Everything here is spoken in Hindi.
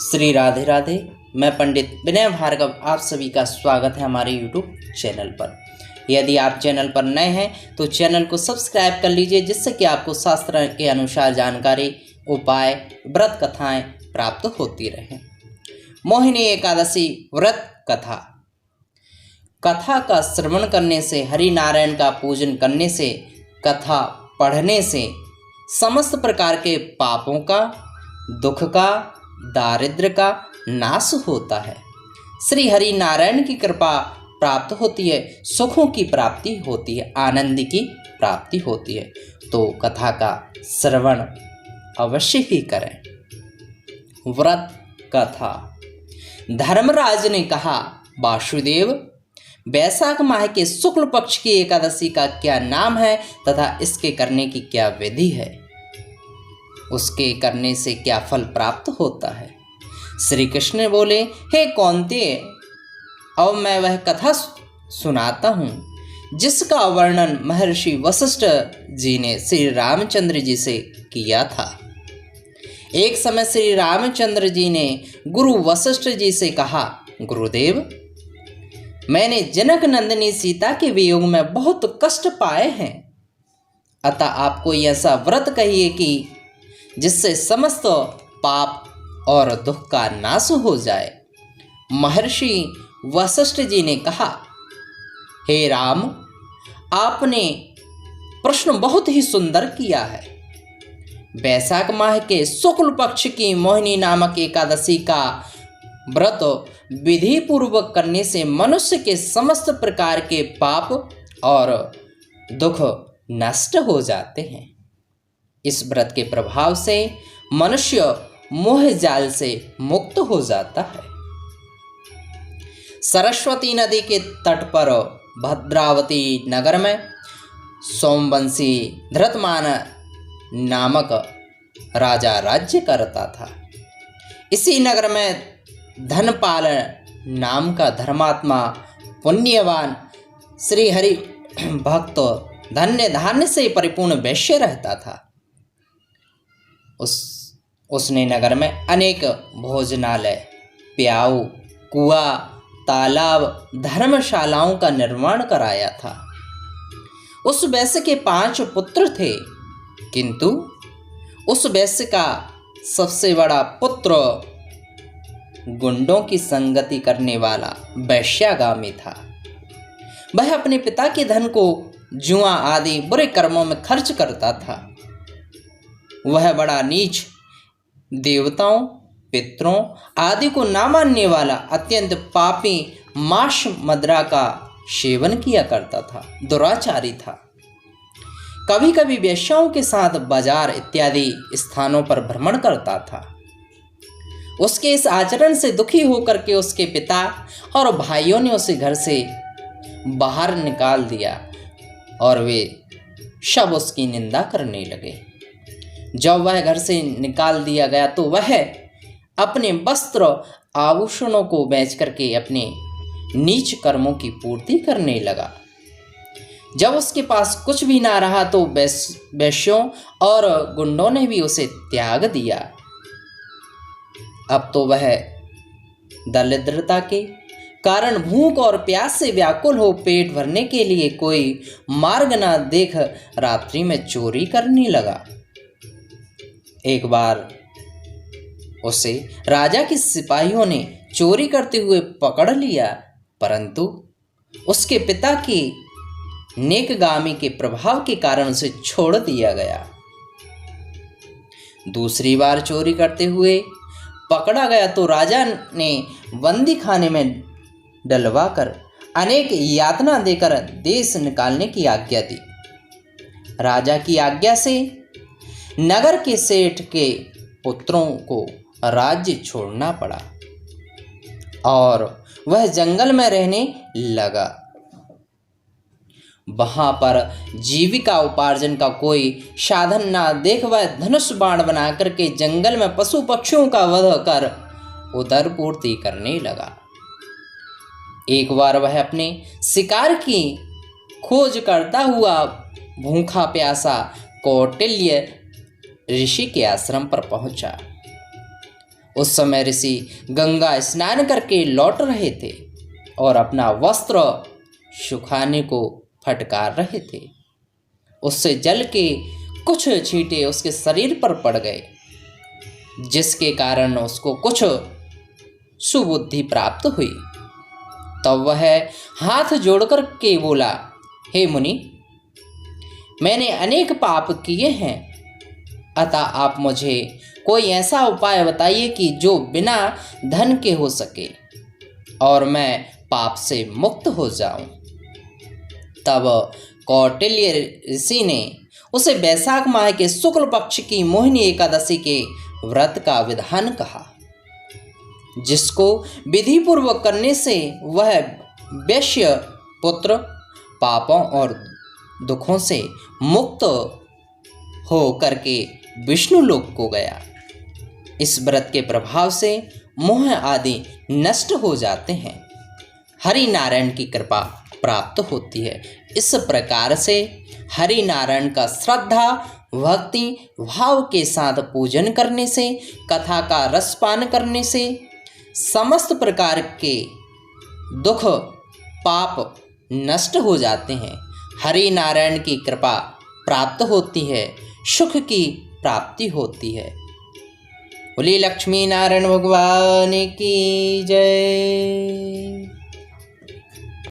श्री राधे राधे। मैं पंडित विनय भार्गव आप सभी का स्वागत है हमारे YouTube चैनल पर। यदि आप चैनल पर नए हैं तो चैनल को सब्सक्राइब कर लीजिए, जिससे कि आपको शास्त्र के अनुसार जानकारी, उपाय, व्रत कथाएं प्राप्त होती रहें। मोहिनी एकादशी व्रत कथा। कथा का श्रवण करने से, हरि नारायण का पूजन करने से, कथा पढ़ने से समस्त प्रकार के पापों का, दुख का, दारिद्र्य का नाश होता है। श्री हरि नारायण की कृपा प्राप्त होती है, सुखों की प्राप्ति होती है, आनंद की प्राप्ति होती है। तो कथा का श्रवण अवश्य ही करें। व्रत कथा। धर्मराज ने कहा, वासुदेव, वैशाख माह के शुक्ल पक्ष की एकादशी का क्या नाम है तथा इसके करने की क्या विधि है? उसके करने से क्या फल प्राप्त होता है? श्री कृष्ण ने बोले, हे कौन्तेय, अब मैं वह कथा सुनाता हूँ जिसका वर्णन महर्षि वशिष्ठ जी ने श्री रामचंद्र जी से किया था। एक समय श्री रामचंद्र जी ने गुरु वशिष्ठ जी से कहा, गुरुदेव, मैंने जनक नंदिनी सीता के वियोग में बहुत कष्ट पाए हैं, अतः आप कोई ऐसा व्रत कहिए कि जिससे समस्त पाप और दुख का नाश हो जाए। महर्षि वशिष्ठ जी ने कहा, हे राम, आपने प्रश्न बहुत ही सुंदर किया है। वैशाख माह के शुक्ल पक्ष की मोहिनी नामक एकादशी का व्रत विधि पूर्वक करने से मनुष्य के समस्त प्रकार के पाप और दुख नष्ट हो जाते हैं। इस व्रत के प्रभाव से मनुष्य मोह जाल से मुक्त हो जाता है। सरस्वती नदी के तट पर भद्रावती नगर में सोमवंशी धृतमान नामक राजा राज्य करता था। इसी नगर में धनपाल नाम का धर्मात्मा पुण्यवान श्री हरि भक्त धन्य धान्य से परिपूर्ण वैश्य रहता था। उसने नगर में अनेक भोजनालय, प्याऊ, कुआं, तालाब, धर्मशालाओं का निर्माण कराया था। उस वैश्य के 5 पुत्र थे, किंतु उस वैश्य का सबसे बड़ा पुत्र गुंडों की संगति करने वाला वैश्यागामी था। वह अपने पिता के धन को जुआ आदि बुरे कर्मों में खर्च करता था। वह बड़ा नीच, देवताओं, पितरों आदि को ना मानने वाला, अत्यंत पापी मांस मदिरा का सेवन किया करता था, दुराचारी था। कभी कभी वेश्याओं के साथ बाजार इत्यादि स्थानों पर भ्रमण करता था। उसके इस आचरण से दुखी होकर के उसके पिता और भाइयों ने उसे घर से बाहर निकाल दिया और वे सब उसकी निंदा करने लगे। जब वह घर से निकाल दिया गया तो वह अपने वस्त्र आभूषणों को बेच करके अपने नीच कर्मों की पूर्ति करने लगा। जब उसके पास कुछ भी ना रहा तो वैश्यों और गुंडों ने भी उसे त्याग दिया। अब तो वह दरिद्रता के कारण भूख और प्यास से व्याकुल हो पेट भरने के लिए कोई मार्ग ना देख रात्रि में चोरी करने लगा। एक बार उसे राजा के सिपाहियों ने चोरी करते हुए पकड़ लिया, परंतु उसके पिता की नेकगामी के प्रभाव के कारण उसे छोड़ दिया गया। दूसरी बार चोरी करते हुए पकड़ा गया तो राजा ने बंदी खाने में डलवाकर अनेक यातना देकर देश निकालने की आज्ञा दी। राजा की आज्ञा से नगर के सेठ के पुत्रों को राज्य छोड़ना पड़ा और वह जंगल में रहने लगा। वहां पर जीविका उपार्जन का कोई साधन ना देख वह धनुष बाण बना करके जंगल में पशु पक्षियों का वध कर उदर पूर्ति करने लगा। एक बार वह अपने शिकार की खोज करता हुआ भूखा प्यासा कौटिल्य ऋषि के आश्रम पर पहुंचा। उस समय ऋषि गंगा स्नान करके लौट रहे थे और अपना वस्त्र सुखाने को फटकार रहे थे। उससे जल के कुछ छींटे उसके शरीर पर पड़ गए, जिसके कारण उसको कुछ सुबुद्धि प्राप्त हुई। तब वह हाथ जोड़कर के बोला, हे मुनि, मैंने अनेक पाप किए हैं, अतः आप मुझे कोई ऐसा उपाय बताइए कि जो बिना धन के हो सके और मैं पाप से मुक्त हो जाऊं। तब कौटिल्य ऋषि ने उसे वैशाख माह के शुक्ल पक्ष की मोहिनी एकादशी के व्रत का विधान कहा, जिसको विधि पूर्वक करने से वह वैश्य पुत्र पापों और दुखों से मुक्त हो करके विष्णु लोक को गया। इस व्रत के प्रभाव से मोह आदि नष्ट हो जाते हैं, हरि नारायण की कृपा प्राप्त होती है। इस प्रकार से हरि नारायण का श्रद्धा भक्ति भाव के साथ पूजन करने से, कथा का रसपान करने से समस्त प्रकार के दुख पाप नष्ट हो जाते हैं, हरि नारायण की कृपा प्राप्त होती है, सुख की प्राप्ति होती है। बोलिए लक्ष्मी नारायण भगवान की जय।